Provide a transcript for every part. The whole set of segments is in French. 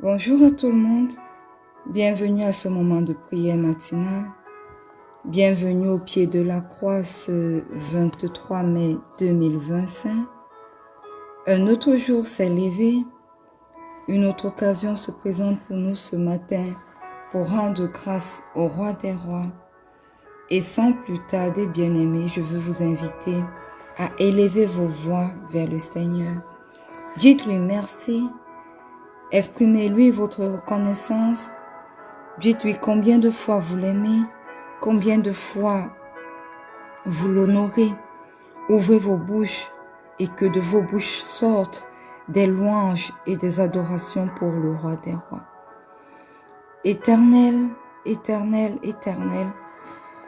Bonjour à tout le monde, bienvenue à ce moment de prière matinale, bienvenue au pied de la croix ce 23 mai 2025. Un autre jour s'est levé, une autre occasion se présente pour nous ce matin pour rendre grâce au Roi des Rois. Et sans plus tarder, bien-aimés, je veux vous inviter à élever vos voix vers le Seigneur. Dites-lui merci. Exprimez-lui votre reconnaissance. Dites-lui combien de fois vous l'aimez, combien de fois vous l'honorez. Ouvrez vos bouches et que de vos bouches sortent des louanges et des adorations pour le Roi des Rois. Éternel, éternel, éternel,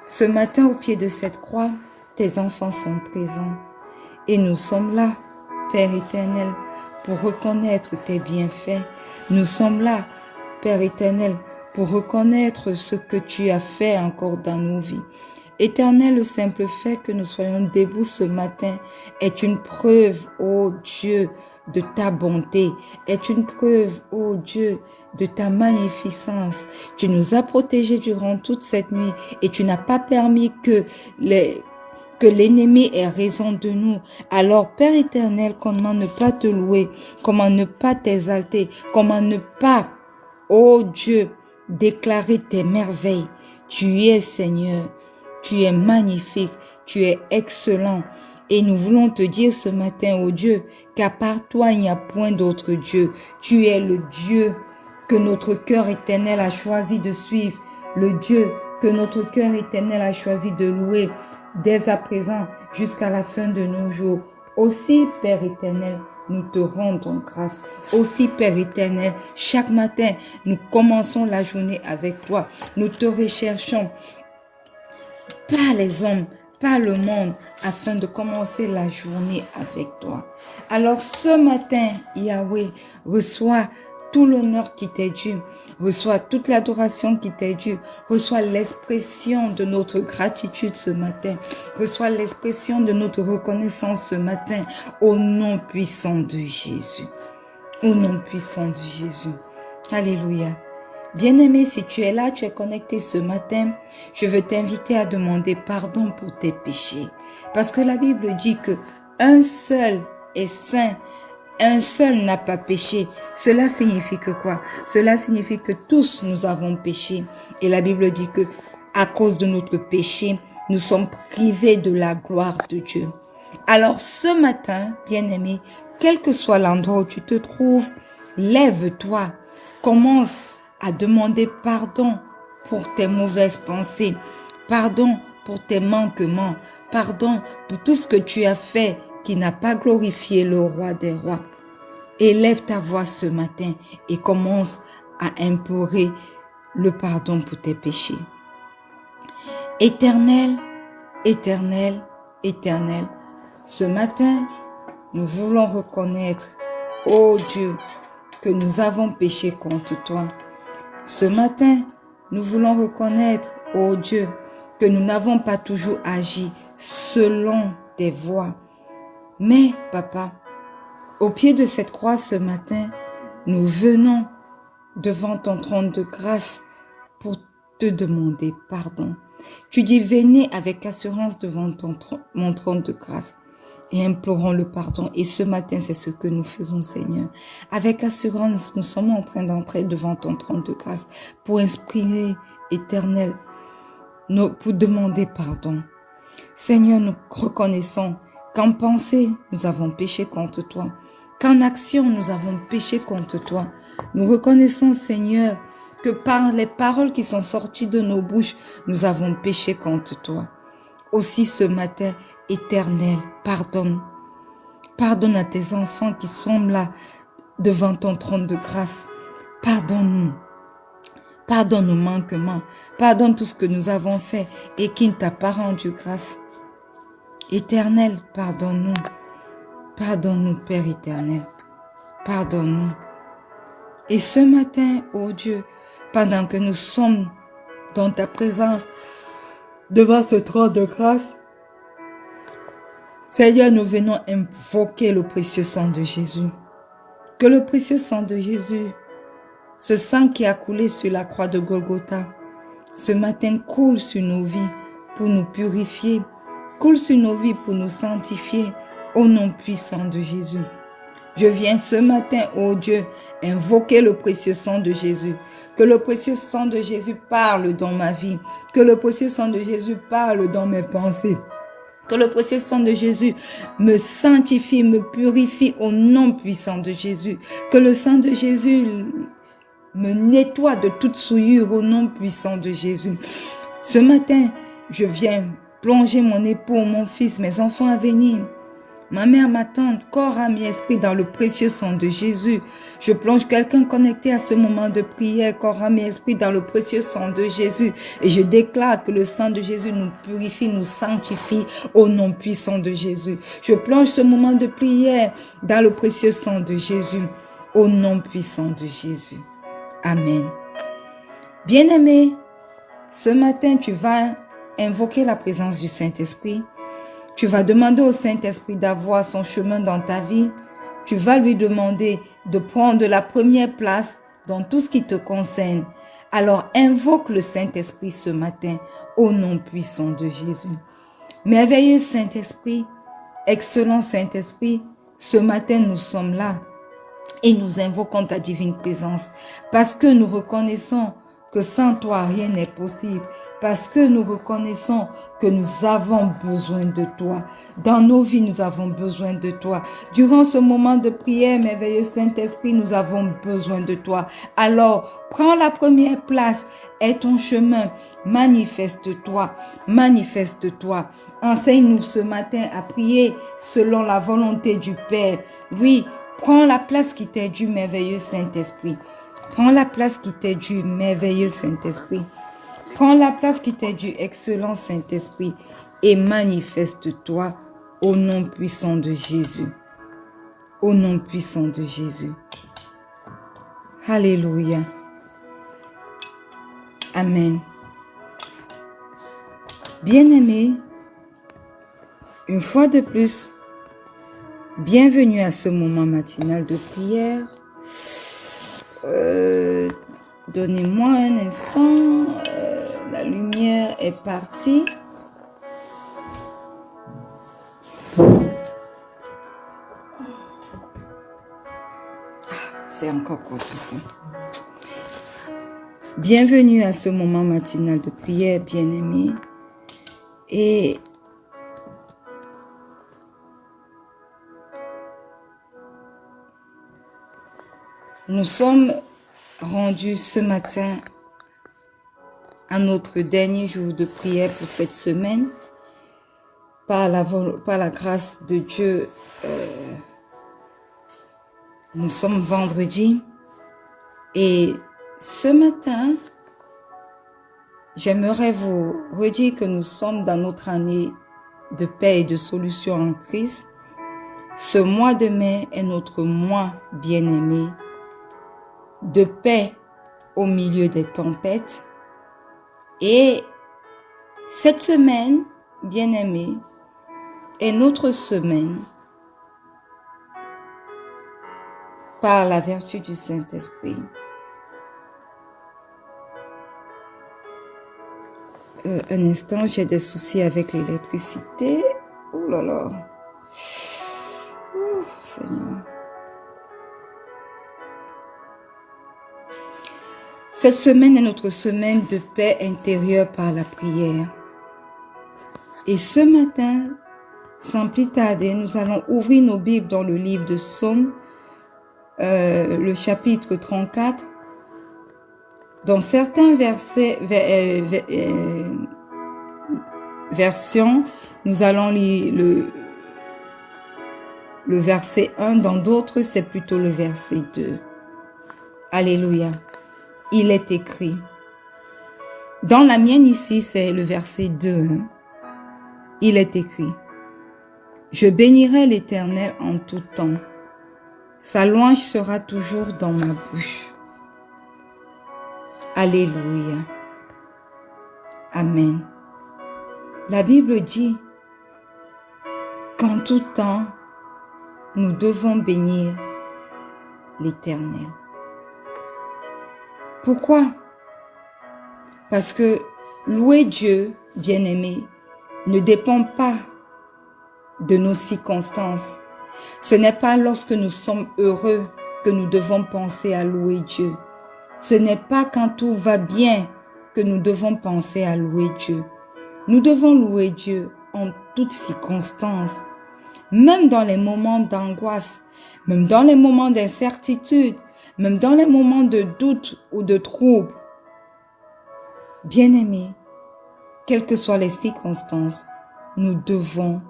ce matin au pied de cette croix, tes enfants sont présents et nous sommes là, Père éternel, pour reconnaître tes bienfaits. Nous sommes là, Père éternel, pour reconnaître ce que tu as fait encore dans nos vies. Éternel, le simple fait que nous soyons debout ce matin est une preuve, ô Dieu, de ta bonté, est une preuve, ô Dieu, de ta magnificence. Tu nous as protégés durant toute cette nuit et tu n'as pas permis que l'ennemi ait raison de nous. Alors, Père éternel, comment ne pas te louer, comment ne pas t'exalter, comment ne pas, ô Dieu, déclarer tes merveilles. Tu es Seigneur, tu es magnifique, tu es excellent. Et nous voulons te dire ce matin, ô Dieu, qu'à part toi, il n'y a point d'autre Dieu. Tu es le Dieu que notre cœur éternel a choisi de suivre, le Dieu que notre cœur éternel a choisi de louer dès à présent jusqu'à la fin de nos jours. Aussi, Père éternel, nous te rendons grâce. Aussi, Père éternel, chaque matin, nous commençons la journée avec toi. Nous te recherchons, pas les hommes, pas le monde, afin de commencer la journée avec toi. Alors ce matin, Yahweh, reçois tout l'honneur qui t'est dû, reçois toute l'adoration qui t'est due, reçois l'expression de notre gratitude ce matin, reçois l'expression de notre reconnaissance ce matin, au nom puissant de Jésus. Au nom puissant de Jésus. Alléluia. Bien-aimé, si tu es là, tu es connecté ce matin, je veux t'inviter à demander pardon pour tes péchés. Parce que la Bible dit que un seul est saint, un seul n'a pas péché. Cela signifie que quoi? Cela signifie que tous nous avons péché. Et la Bible dit que à cause de notre péché, nous sommes privés de la gloire de Dieu. Alors ce matin, bien-aimé, quel que soit l'endroit où tu te trouves, lève-toi, commence à demander pardon pour tes mauvaises pensées, pardon pour tes manquements, pardon pour tout ce que tu as fait qui n'a pas glorifié le Roi des Rois. Élève ta voix ce matin et commence à implorer le pardon pour tes péchés. Éternel, éternel, éternel, ce matin, nous voulons reconnaître, ô Dieu, que nous avons péché contre toi. Ce matin, nous voulons reconnaître, ô Dieu, que nous n'avons pas toujours agi selon tes voies. Mais, Papa, au pied de cette croix ce matin, nous venons devant ton trône de grâce pour te demander pardon. Tu dis, venez avec assurance devant mon trône de grâce et implorons le pardon. Et ce matin, c'est ce que nous faisons, Seigneur. Avec assurance, nous sommes en train d'entrer devant ton trône de grâce pour exprimer, Éternel, pour demander pardon. Seigneur, nous reconnaissons qu'en pensée, nous avons péché contre toi. Qu'en action, nous avons péché contre toi. Nous reconnaissons, Seigneur, que par les paroles qui sont sorties de nos bouches, nous avons péché contre toi. Aussi ce matin, Éternel, pardonne. Pardonne à tes enfants qui sont là devant ton trône de grâce. Pardonne-nous. Pardonne nos manquements. Pardonne tout ce que nous avons fait et qui ne t'a pas rendu grâce. Éternel, pardonne-nous. Pardonne-nous, Père éternel. Pardonne-nous. Et ce matin, ô Dieu, pendant que nous sommes dans ta présence, devant ce trône de grâce, Seigneur, nous venons invoquer le précieux sang de Jésus. Que le précieux sang de Jésus Ce sang qui a coulé sur la croix de Golgotha, ce matin coule sur nos vies pour nous purifier, coule sur nos vies pour nous sanctifier au nom puissant de Jésus. Je viens ce matin, ô Dieu, invoquer le précieux sang de Jésus. Que le précieux sang de Jésus parle dans ma vie. Que le précieux sang de Jésus parle dans mes pensées. Que le précieux sang de Jésus me sanctifie, me purifie au nom puissant de Jésus. Que le sang de Jésus me nettoie de toute souillure au nom puissant de Jésus. Ce matin, je viens plonger mon époux, mon fils, mes enfants à venir. Ma mère, ma tante, corps, âme et esprit dans le précieux sang de Jésus. Je plonge quelqu'un connecté à ce moment de prière, corps, âme et esprit dans le précieux sang de Jésus. Et je déclare que le sang de Jésus nous purifie, nous sanctifie au nom puissant de Jésus. Je plonge ce moment de prière dans le précieux sang de Jésus, au nom puissant de Jésus. Amen. Bien-aimé, ce matin, tu vas invoquer la présence du Saint-Esprit. Tu vas demander au Saint-Esprit d'avoir son chemin dans ta vie. Tu vas lui demander de prendre la première place dans tout ce qui te concerne. Alors invoque le Saint-Esprit ce matin au nom puissant de Jésus. Merveilleux Saint-Esprit, excellent Saint-Esprit, ce matin nous sommes là et nous invoquons ta divine présence parce que nous reconnaissons que sans toi rien n'est possible. Parce que nous reconnaissons que nous avons besoin de toi. Dans nos vies, nous avons besoin de toi. Durant ce moment de prière, merveilleux Saint-Esprit, nous avons besoin de toi. Alors, prends la première place. Aie ton chemin. Manifeste-toi. Manifeste-toi. Enseigne-nous ce matin à prier selon la volonté du Père. Oui, prends la place qui t'est due, merveilleux Saint-Esprit. Prends la place qui t'est due, merveilleux Saint-Esprit. Prends la place qui t'est due, excellent Saint-Esprit, et manifeste-toi au nom puissant de Jésus. Au nom puissant de Jésus. Alléluia. Amen. Bien-aimés, une fois de plus, bienvenue à ce moment matinal de prière. Donnez-moi un instant. La lumière est partie. C'est encore quoi tout ça. Bienvenue à ce moment matinal de prière, bien-aimés. Et nous sommes rendus ce matin à notre dernier jour de prière pour cette semaine. Par la grâce de Dieu, nous sommes vendredi. Et ce matin, j'aimerais vous redire que nous sommes dans notre année de paix et de solution en Christ. Ce mois de mai est notre mois bien-aimé de paix au milieu des tempêtes. Et cette semaine, bien-aimée, est notre semaine par la vertu du Saint-Esprit. Un instant, j'ai des soucis avec l'électricité. Oh là là. Oh, Seigneur. Cette semaine est notre semaine de paix intérieure par la prière. Et ce matin, sans plus tarder, nous allons ouvrir nos Bibles dans le livre de Psaume, le chapitre 34. Dans certains versions, nous allons lire le verset 1. Dans d'autres, c'est plutôt le verset 2. Alléluia. Il est écrit. Dans la mienne ici, c'est le verset 2. Hein. Il est écrit. Je bénirai l'Éternel en tout temps. Sa louange sera toujours dans ma bouche. Alléluia. Amen. La Bible dit qu'en tout temps, nous devons bénir l'Éternel. Pourquoi? Parce que louer Dieu, bien-aimé, ne dépend pas de nos circonstances. Ce n'est pas lorsque nous sommes heureux que nous devons penser à louer Dieu. Ce n'est pas quand tout va bien que nous devons penser à louer Dieu. Nous devons louer Dieu en toutes circonstances, même dans les moments d'angoisse, même dans les moments d'incertitude, même dans les moments de doute ou de trouble. Bien-aimés, quelles que soient les circonstances, nous devons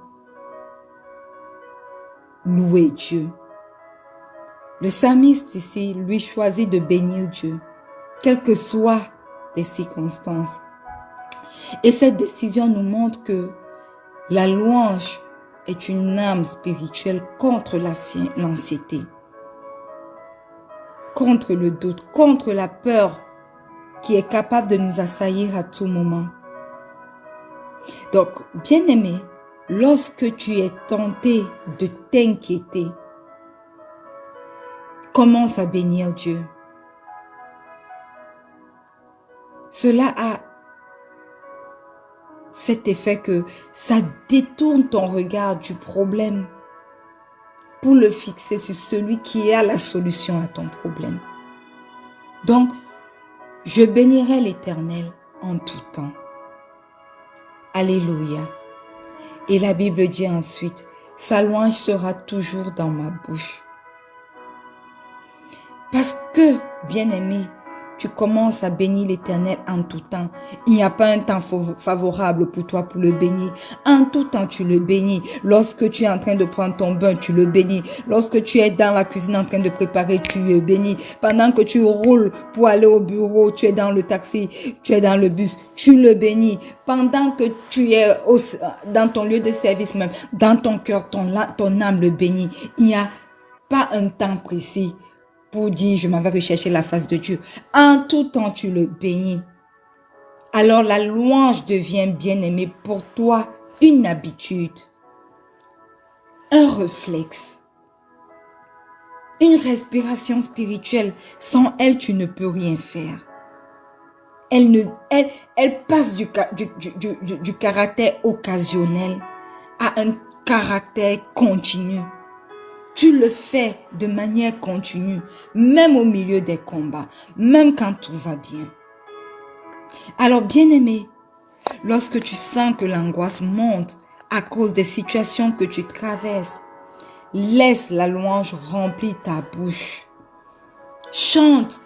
louer Dieu. Le psalmiste ici, lui, choisit de bénir Dieu, quelles que soient les circonstances. Et cette décision nous montre que la louange est une arme spirituelle contre l'anxiété, contre le doute, contre la peur qui est capable de nous assaillir à tout moment. Donc, bien-aimé, lorsque tu es tenté de t'inquiéter, commence à bénir Dieu. Cela a cet effet que ça détourne ton regard du problème pour le fixer sur celui qui a la solution à ton problème. Donc, je bénirai l'Éternel en tout temps. Alléluia. Et la Bible dit ensuite, sa louange sera toujours dans ma bouche. Parce que, bien-aimé, tu commences à bénir l'Éternel en tout temps. Il n'y a pas un temps favorable pour toi pour le bénir. En tout temps, tu le bénis. Lorsque tu es en train de prendre ton bain, tu le bénis. Lorsque tu es dans la cuisine en train de préparer, tu le bénis. Pendant que tu roules pour aller au bureau, tu es dans le taxi, tu es dans le bus, tu le bénis. Pendant que tu es dans ton lieu de service même, dans ton cœur, ton âme le bénit. Il n'y a pas un temps précis pour dire, je m'en vais rechercher la face de Dieu. En tout temps, tu le bénis. Alors, la louange devient, bien-aimé, pour toi, une habitude, un réflexe, une respiration spirituelle. Sans elle, tu ne peux rien faire. Elle passe du caractère occasionnel à un caractère continu. Tu le fais de manière continue, même au milieu des combats, même quand tout va bien. Alors, bien-aimé, lorsque tu sens que l'angoisse monte à cause des situations que tu traverses, laisse la louange remplir ta bouche. Chante,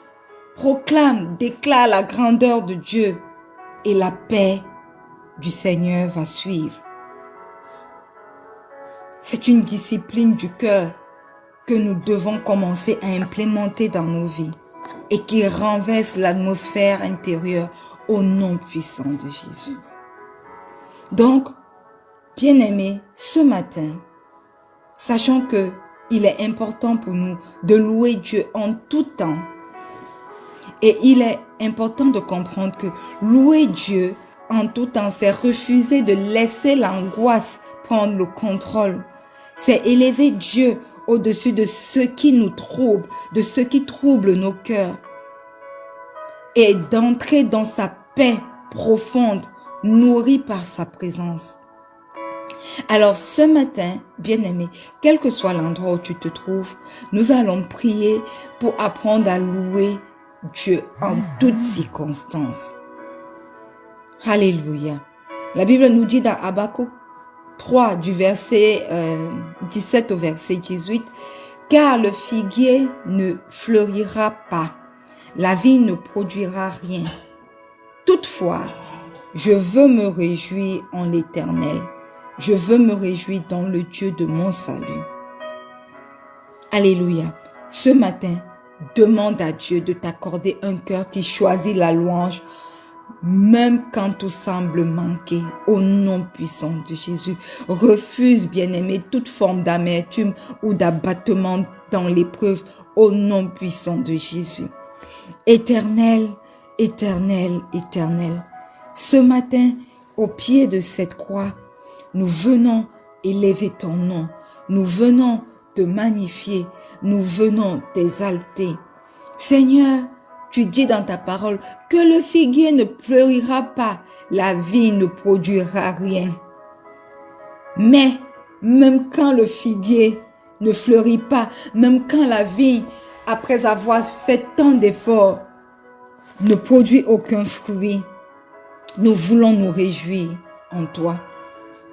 proclame, déclare la grandeur de Dieu et la paix du Seigneur va suivre. C'est une discipline du cœur que nous devons commencer à implémenter dans nos vies et qui renverse l'atmosphère intérieure au nom puissant de Jésus. Donc, bien-aimés, ce matin, sachant que il est important pour nous de louer Dieu en tout temps. Et il est important de comprendre que louer Dieu en tout temps, c'est refuser de laisser l'angoisse prendre le contrôle. C'est élever Dieu au-dessus de ce qui nous trouble, de ce qui trouble nos cœurs. Et d'entrer dans sa paix profonde, nourrie par sa présence. Alors ce matin, bien-aimé, quel que soit l'endroit où tu te trouves, nous allons prier pour apprendre à louer Dieu en toutes circonstances. Alléluia. La Bible nous dit dans Habakkuk 3, du verset 17 au verset 18, « Car le figuier ne fleurira pas, la vigne ne produira rien. Toutefois, je veux me réjouir en l'Éternel. Je veux me réjouir dans le Dieu de mon salut. » Alléluia. Ce matin, demande à Dieu de t'accorder un cœur qui choisit la louange, même quand tout semble manquer, au nom puissant de Jésus. Refuse, bien-aimé, toute forme d'amertume ou d'abattement dans l'épreuve, au nom puissant de Jésus. Éternel, éternel, éternel, ce matin, au pied de cette croix, nous venons élever ton nom. Nous venons te magnifier. Nous venons t'exalter. Seigneur, tu dis dans ta parole que le figuier ne fleurira pas, la vigne ne produira rien. Mais même quand le figuier ne fleurit pas, même quand la vigne, après avoir fait tant d'efforts, ne produit aucun fruit, nous voulons nous réjouir en toi.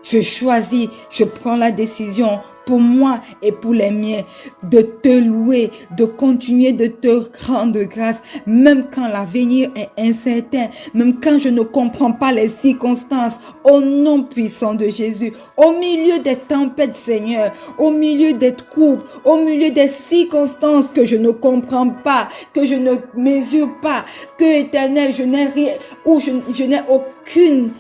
Je choisis, je prends la décision pour moi et pour les miens de te louer, de continuer de te rendre grâce, même quand l'avenir est incertain, même quand je ne comprends pas les circonstances, au nom puissant de Jésus, au milieu des tempêtes, Seigneur, au milieu des troubles, au milieu des circonstances que je ne comprends pas, que je ne mesure pas, que Éternel, je n'ai rien, ou je n'ai aucune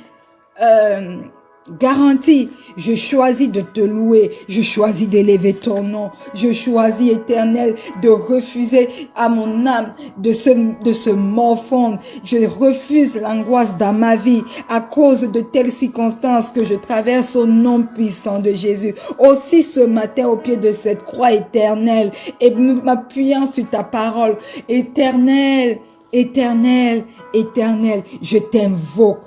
garantie, je choisis de te louer, je choisis d'élever ton nom, je choisis, Éternel, de refuser à mon âme de se morfondre, je refuse l'angoisse dans ma vie à cause de telles circonstances que je traverse au nom puissant de Jésus. Aussi ce matin au pied de cette croix éternelle et m'appuyant sur ta parole, Éternel, Éternel, Éternel, je t'invoque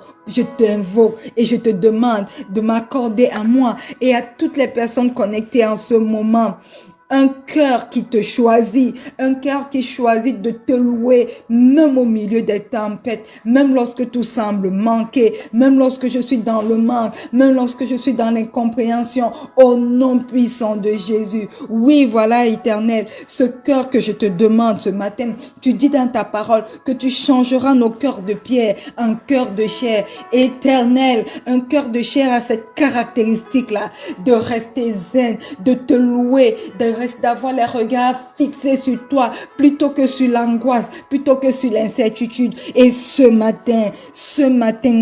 et je te demande de m'accorder à moi et à toutes les personnes connectées en ce moment un cœur qui te choisit, un cœur qui choisit de te louer, même au milieu des tempêtes, même lorsque tout semble manquer, même lorsque je suis dans le manque, même lorsque je suis dans l'incompréhension, au nom puissant de Jésus. Oui, voilà, Éternel, ce cœur que je te demande ce matin, tu dis dans ta parole que tu changeras nos cœurs de pierre en cœur de chair. Éternel, un cœur de chair a cette caractéristique-là de rester zen, de te louer, d'avoir les regards fixés sur toi plutôt que sur l'angoisse, plutôt que sur l'incertitude. Et ce matin,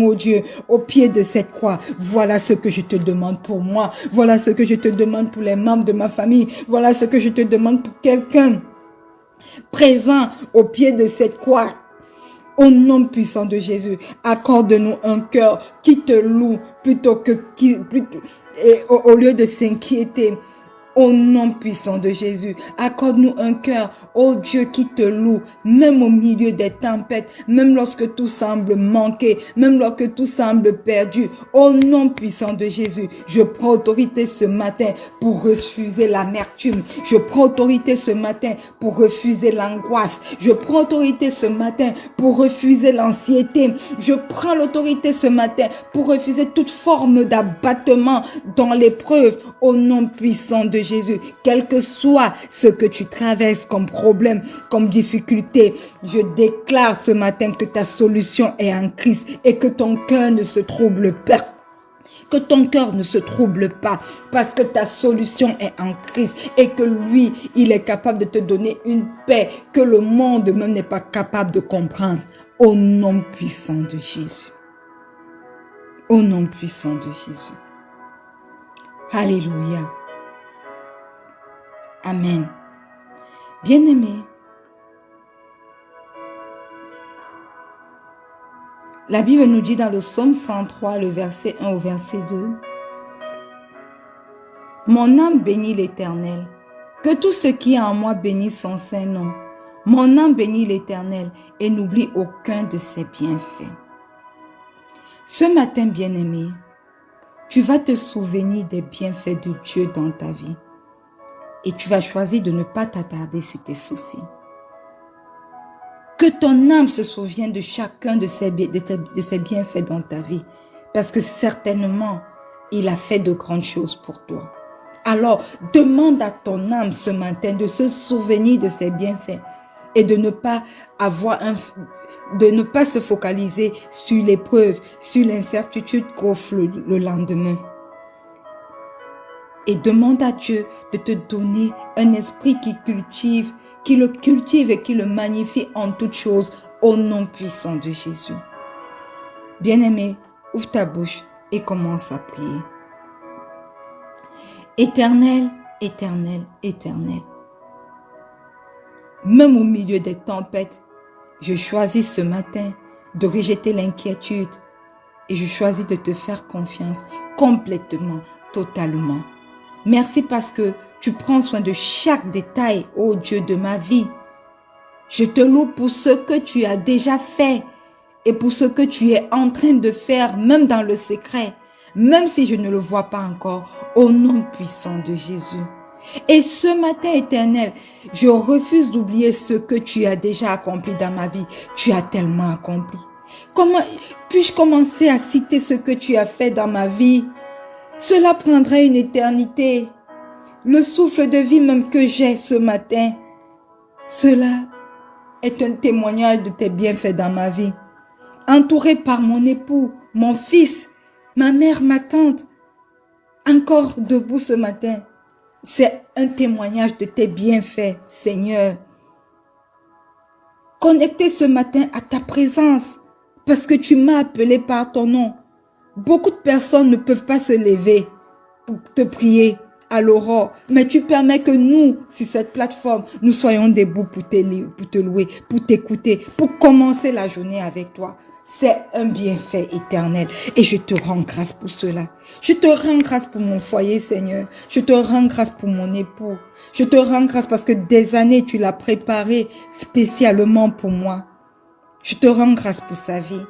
oh Dieu, au pied de cette croix, voilà ce que je te demande pour moi, voilà ce que je te demande pour les membres de ma famille, voilà ce que je te demande pour quelqu'un présent au pied de cette croix. Au nom puissant de Jésus, accorde-nous un cœur qui te loue au lieu de s'inquiéter. Au nom puissant de Jésus, accorde-nous un cœur, ô Dieu, qui te loue, même au milieu des tempêtes, même lorsque tout semble manquer, même lorsque tout semble perdu. Au nom puissant de Jésus, je prends autorité ce matin pour refuser l'amertume. Je prends autorité ce matin pour refuser l'angoisse. Je prends autorité ce matin pour refuser l'anxiété. Je prends l'autorité ce matin pour refuser toute forme d'abattement dans l'épreuve. Au nom puissant de Jésus, quel que soit ce que tu traverses comme problème, comme difficulté, je déclare ce matin que ta solution est en Christ et que ton cœur ne se trouble pas. Que ton cœur ne se trouble pas parce que ta solution est en Christ et que lui, il est capable de te donner une paix que le monde même n'est pas capable de comprendre. Au nom puissant de Jésus. Au nom puissant de Jésus. Alléluia. Amen. Bien-aimés, la Bible nous dit dans le psaume 103, le verset 1 au verset 2, « Mon âme bénit l'Éternel, que tout ce qui est en moi bénisse son saint nom. Mon âme bénit l'Éternel et n'oublie aucun de ses bienfaits. » Ce matin, bien-aimé, tu vas te souvenir des bienfaits de Dieu dans ta vie. Et tu vas choisir de ne pas t'attarder sur tes soucis. Que ton âme se souvienne de chacun de ses bienfaits dans ta vie. Parce que certainement, il a fait de grandes choses pour toi. Alors, demande à ton âme ce matin de se souvenir de ses bienfaits. Et de ne pas se focaliser sur l'épreuve, sur l'incertitude qu'offre le lendemain. Et demande à Dieu de te donner un esprit qui le cultive et qui le magnifie en toutes choses au nom puissant de Jésus. Bien-aimé, ouvre ta bouche et commence à prier. Éternel, éternel, éternel. Même au milieu des tempêtes, je choisis ce matin de rejeter l'inquiétude et je choisis de te faire confiance complètement, totalement. Merci parce que tu prends soin de chaque détail, ô Dieu, de ma vie. Je te loue pour ce que tu as déjà fait et pour ce que tu es en train de faire, même dans le secret, même si je ne le vois pas encore, au nom puissant de Jésus. Et ce matin, Éternel, je refuse d'oublier ce que tu as déjà accompli dans ma vie. Tu as tellement accompli. Comment puis-je commencer à citer ce que tu as fait dans ma vie? Cela prendrait une éternité. Le souffle de vie même que j'ai ce matin, cela est un témoignage de tes bienfaits dans ma vie. Entouré par mon époux, mon fils, ma mère, ma tante, encore debout ce matin, c'est un témoignage de tes bienfaits, Seigneur. Connecté ce matin à ta présence, parce que tu m'as appelé par ton nom. Beaucoup de personnes ne peuvent pas se lever pour te prier à l'aurore, mais tu permets que nous, sur cette plateforme, nous soyons debout pour te louer, pour t'écouter, pour commencer la journée avec toi. C'est un bienfait éternel et je te rends grâce pour cela. Je te rends grâce pour mon foyer, Seigneur. Je te rends grâce pour mon époux. Je te rends grâce parce que des années, tu l'as préparé spécialement pour moi. Je te rends grâce pour sa vie.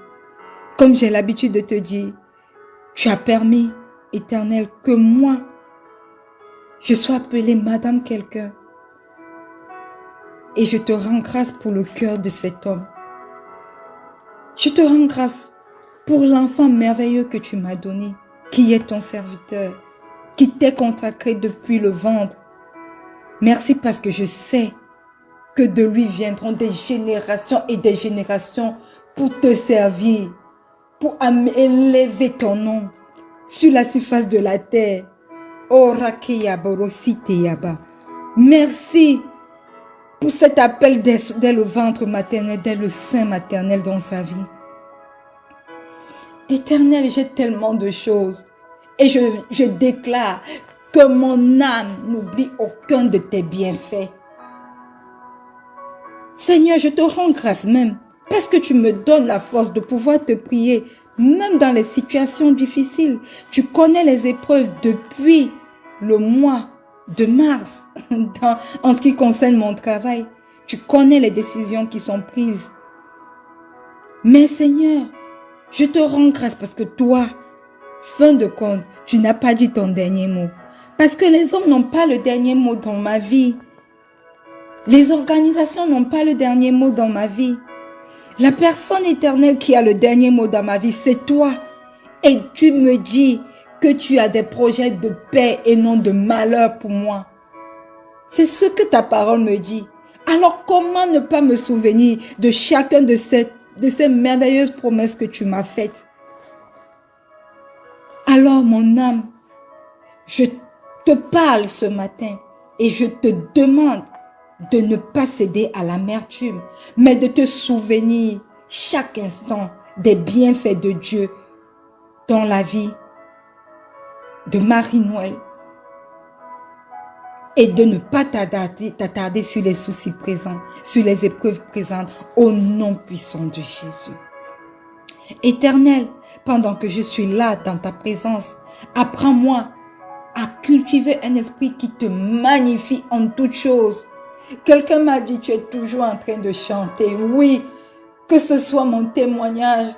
Comme j'ai l'habitude de te dire, tu as permis, Éternel, que moi, je sois appelée Madame quelqu'un. Et je te rends grâce pour le cœur de cet homme. Je te rends grâce pour l'enfant merveilleux que tu m'as donné, qui est ton serviteur, qui t'est consacré depuis le ventre. Merci parce que je sais que de lui viendront des générations et des générations pour te servir, pour élever ton nom sur la surface de la terre. Oh, merci pour cet appel dès le ventre maternel, dès le sein maternel dans sa vie. Éternel, j'ai tellement de choses et je déclare que mon âme n'oublie aucun de tes bienfaits. Seigneur, je te rends grâce même parce que tu me donnes la force de pouvoir te prier, même dans les situations difficiles. Tu connais les épreuves depuis le mois de mars en ce qui concerne mon travail. Tu connais les décisions qui sont prises. Mais Seigneur, je te rends grâce parce que toi, fin de compte, tu n'as pas dit ton dernier mot. Parce que les hommes n'ont pas le dernier mot dans ma vie. Les organisations n'ont pas le dernier mot dans ma vie. La personne éternelle qui a le dernier mot dans ma vie, c'est toi. Et tu me dis que tu as des projets de paix et non de malheur pour moi. C'est ce que ta parole me dit. Alors comment ne pas me souvenir de chacun de ces merveilleuses promesses que tu m'as faites? Alors mon âme, je te parle ce matin et je te demande de ne pas céder à l'amertume, mais de te souvenir chaque instant des bienfaits de Dieu dans la vie de Marie-Noël et de ne pas t'attarder sur les soucis présents, sur les épreuves présentes, au nom puissant de Jésus. Éternel, pendant que je suis là dans ta présence, apprends-moi à cultiver un esprit qui te magnifie en toutes choses. Quelqu'un m'a dit, tu es toujours en train de chanter. Oui, que ce soit mon témoignage.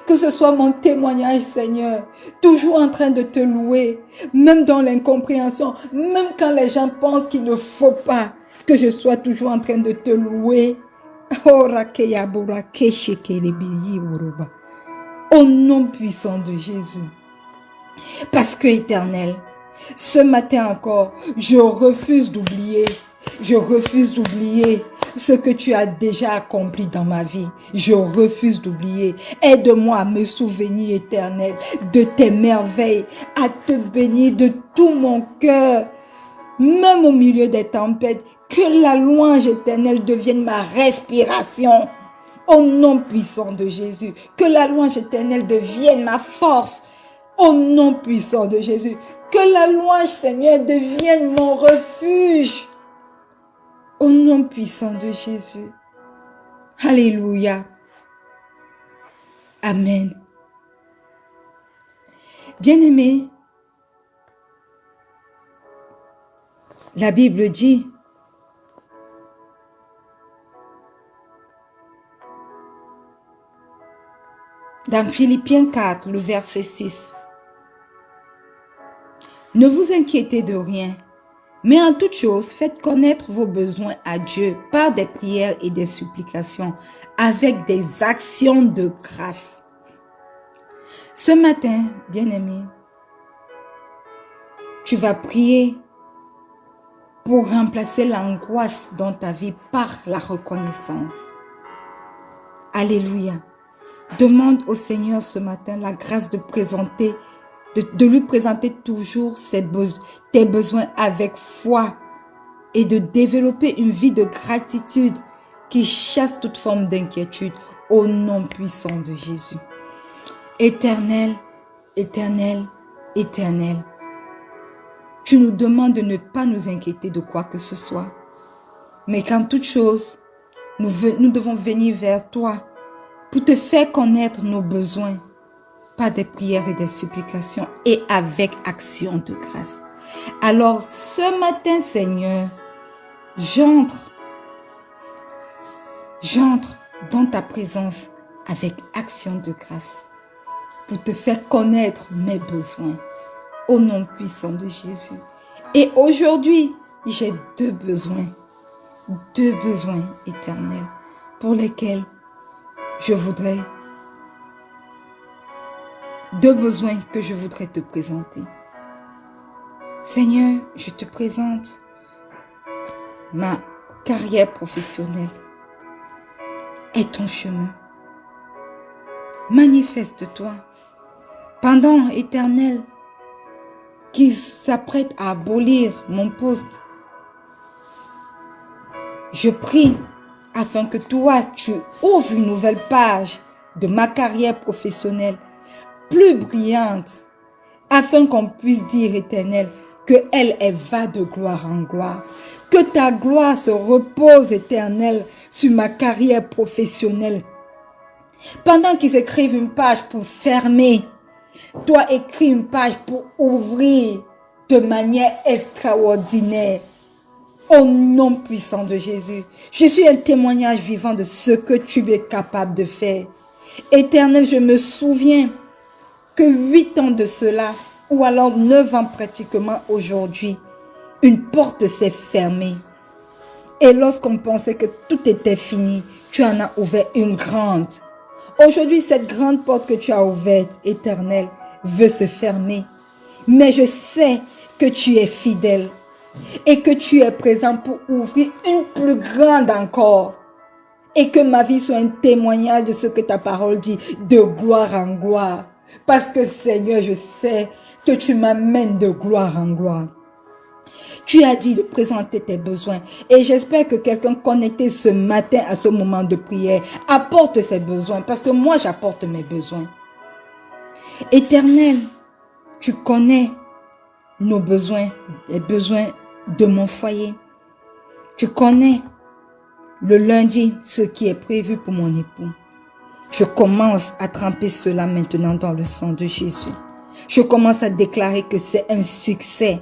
Que ce soit mon témoignage, Seigneur. Toujours en train de te louer. Même dans l'incompréhension. Même quand les gens pensent qu'il ne faut pas que je sois toujours en train de te louer. Au nom puissant de Jésus. Parce que, Éternel, ce matin encore, je refuse d'oublier ce que tu as déjà accompli dans ma vie. Je refuse d'oublier. Aide-moi à me souvenir, Éternel, de tes merveilles, à te bénir de tout mon cœur, même au milieu des tempêtes. Que la louange éternelle devienne ma respiration. Au nom puissant de Jésus, que la louange éternelle devienne ma force. Au nom puissant de Jésus, que la louange, Seigneur, devienne mon refuge. Au nom puissant de Jésus. Alléluia. Amen. Bien-aimés, la Bible dit Dans Philippiens 4, le verset 6. Ne vous inquiétez de rien, mais en toute chose, faites connaître vos besoins à Dieu par des prières et des supplications, avec des actions de grâce. Ce matin, bien-aimé, tu vas prier pour remplacer l'angoisse dans ta vie par la reconnaissance. Alléluia. Demande au Seigneur ce matin la grâce de présenter, de lui présenter toujours tes besoins avec foi et de développer une vie de gratitude qui chasse toute forme d'inquiétude au nom puissant de Jésus. Éternel, éternel, éternel, tu nous demandes de ne pas nous inquiéter de quoi que ce soit, mais qu'en toute chose, nous devons venir vers toi pour te faire connaître nos besoins par des prières et des supplications et avec action de grâce. Alors ce matin, Seigneur, j'entre dans ta présence avec action de grâce pour te faire connaître mes besoins au nom puissant de Jésus. Et aujourd'hui, j'ai deux besoins éternels pour lesquels deux besoins que je voudrais te présenter. Seigneur, je te présente ma carrière professionnelle et ton chemin. Manifeste-toi. Pendant, Éternel, qui s'apprête à abolir mon poste, je prie afin que toi, tu ouvres une nouvelle page de ma carrière professionnelle plus brillante, afin qu'on puisse dire, Éternel, qu'elle va de gloire en gloire. Que ta gloire se repose, Éternel, sur ma carrière professionnelle. Pendant qu'ils écrivent une page pour fermer, toi écris une page pour ouvrir de manière extraordinaire. Au nom puissant de Jésus, je suis un témoignage vivant de ce que tu es capable de faire. Éternel, je me souviens que 8 ans de cela, ou alors 9 ans pratiquement aujourd'hui, une porte s'est fermée. Et lorsqu'on pensait que tout était fini, tu en as ouvert une grande. Aujourd'hui, cette grande porte que tu as ouverte, Éternel, veut se fermer. Mais je sais que tu es fidèle et que tu es présent pour ouvrir une plus grande encore. Et que ma vie soit un témoignage de ce que ta parole dit, de gloire en gloire. Parce que Seigneur, je sais que tu m'amènes de gloire en gloire. Tu as dit de présenter tes besoins. Et j'espère que quelqu'un connecté ce matin à ce moment de prière apporte ses besoins. Parce que moi, j'apporte mes besoins. Éternel, tu connais nos besoins, les besoins de mon foyer. Tu connais le lundi ce qui est prévu pour mon époux. Je commence à tremper cela maintenant dans le sang de Jésus. Je commence à déclarer que c'est un succès.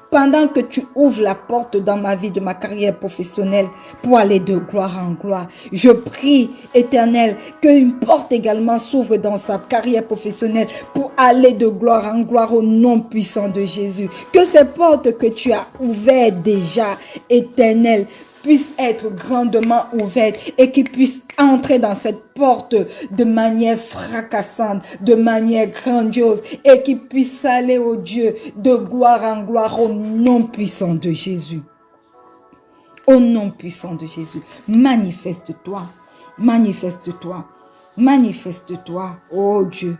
Pendant que tu ouvres la porte dans ma vie, de ma carrière professionnelle, pour aller de gloire en gloire, je prie, Éternel, qu'une porte également s'ouvre dans sa carrière professionnelle pour aller de gloire en gloire au nom puissant de Jésus. Que ces portes que tu as ouvertes déjà, Éternel, puissent être grandement ouvertes et qu'ils puissent entrer dans cette porte de manière fracassante, de manière grandiose et qu'ils puissent aller au Dieu de gloire en gloire au nom puissant de Jésus. Au nom puissant de Jésus, manifeste-toi, manifeste-toi, manifeste-toi, oh Dieu,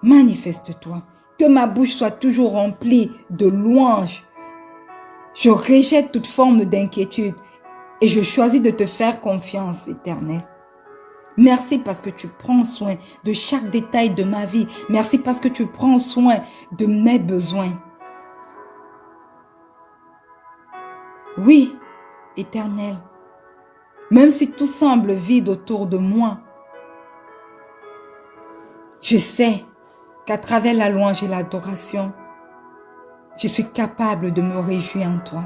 manifeste-toi. Que ma bouche soit toujours remplie de louanges. Je rejette toute forme d'inquiétude et je choisis de te faire confiance, Éternel. Merci parce que tu prends soin de chaque détail de ma vie. Merci parce que tu prends soin de mes besoins. Oui, Éternel, même si tout semble vide autour de moi, je sais qu'à travers la louange et l'adoration, je suis capable de me réjouir en toi.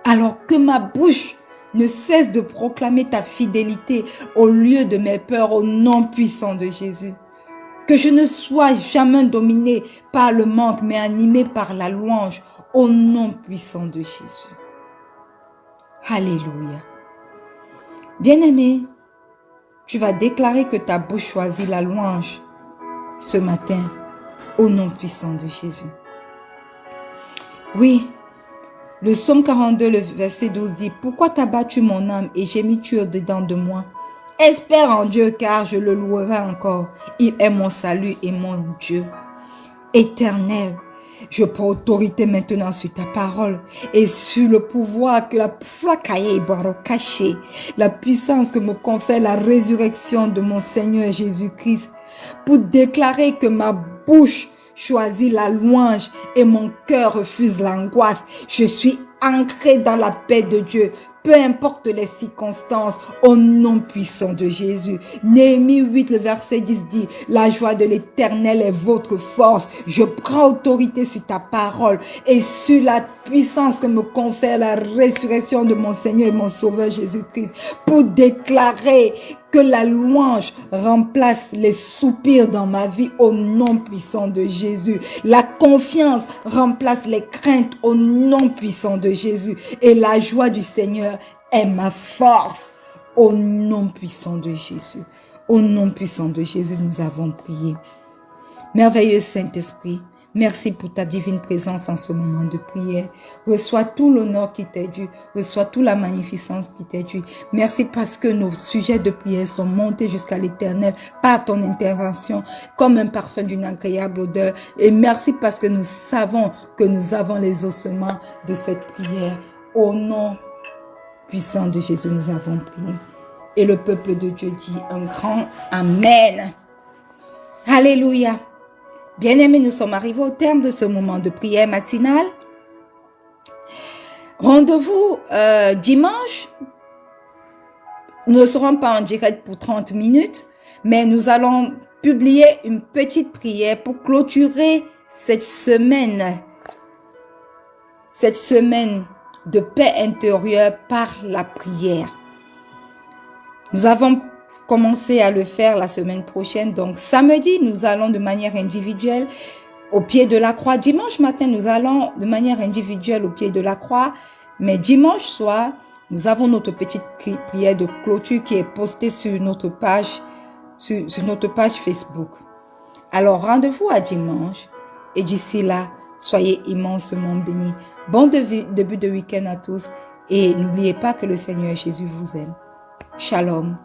Alors que ma bouche Ne cesse de proclamer ta fidélité au lieu de mes peurs, au nom puissant de Jésus. Que je ne sois jamais dominé par le manque, mais animé par la louange, au nom puissant de Jésus. Alléluia. Bien-aimé, tu vas déclarer que ta bouche choisit la louange ce matin, au nom puissant de Jésus. Oui, le psaume 42, le verset 12 dit, « Pourquoi t'as battu mon âme et gémis-tu au-dedans de moi? Espère en Dieu, car je le louerai encore. Il est mon salut et mon Dieu. Éternel, je prends autorité maintenant sur ta parole et sur le pouvoir que la puissance que me confère la résurrection de mon Seigneur Jésus-Christ, pour déclarer que ma bouche choisit la louange et mon cœur refuse l'angoisse. Je suis ancré dans la paix de Dieu. Peu importe les circonstances, au nom puissant de Jésus. Néhémie 8, le verset 10 dit, « La joie de l'Éternel est votre force. Je prends autorité sur ta parole et sur la puissance que me confère la résurrection de mon Seigneur et mon Sauveur Jésus-Christ pour déclarer que la louange remplace les soupirs dans ma vie au nom puissant de Jésus. La confiance remplace les craintes au nom puissant de Jésus. Et la joie du Seigneur est ma force au nom puissant de Jésus. Au nom puissant de Jésus, nous avons prié. Merveilleux Saint-Esprit, merci pour ta divine présence en ce moment de prière. Reçois tout l'honneur qui t'est dû. Reçois toute la magnificence qui t'est due. Merci parce que nos sujets de prière sont montés jusqu'à l'Éternel par ton intervention comme un parfum d'une agréable odeur. Et merci parce que nous savons que nous avons les ossements de cette prière. Au nom puissant de Jésus, nous avons prié. Et le peuple de Dieu dit un grand Amen. Alléluia. Bien-aimés, nous sommes arrivés au terme de ce moment de prière matinale. Rendez-vous dimanche. Nous ne serons pas en direct pour 30 minutes, mais nous allons publier une petite prière pour clôturer cette semaine de paix intérieure par la prière. Nous avons commencer à le faire la semaine prochaine. Donc, samedi, nous allons de manière individuelle au pied de la croix. Dimanche matin, nous allons de manière individuelle au pied de la croix. Mais dimanche soir, nous avons notre petite prière de clôture qui est postée sur notre page, sur notre page Facebook. Alors, rendez-vous à dimanche. Et d'ici là, soyez immensément bénis. Bon début de week-end à tous. Et n'oubliez pas que le Seigneur Jésus vous aime. Shalom.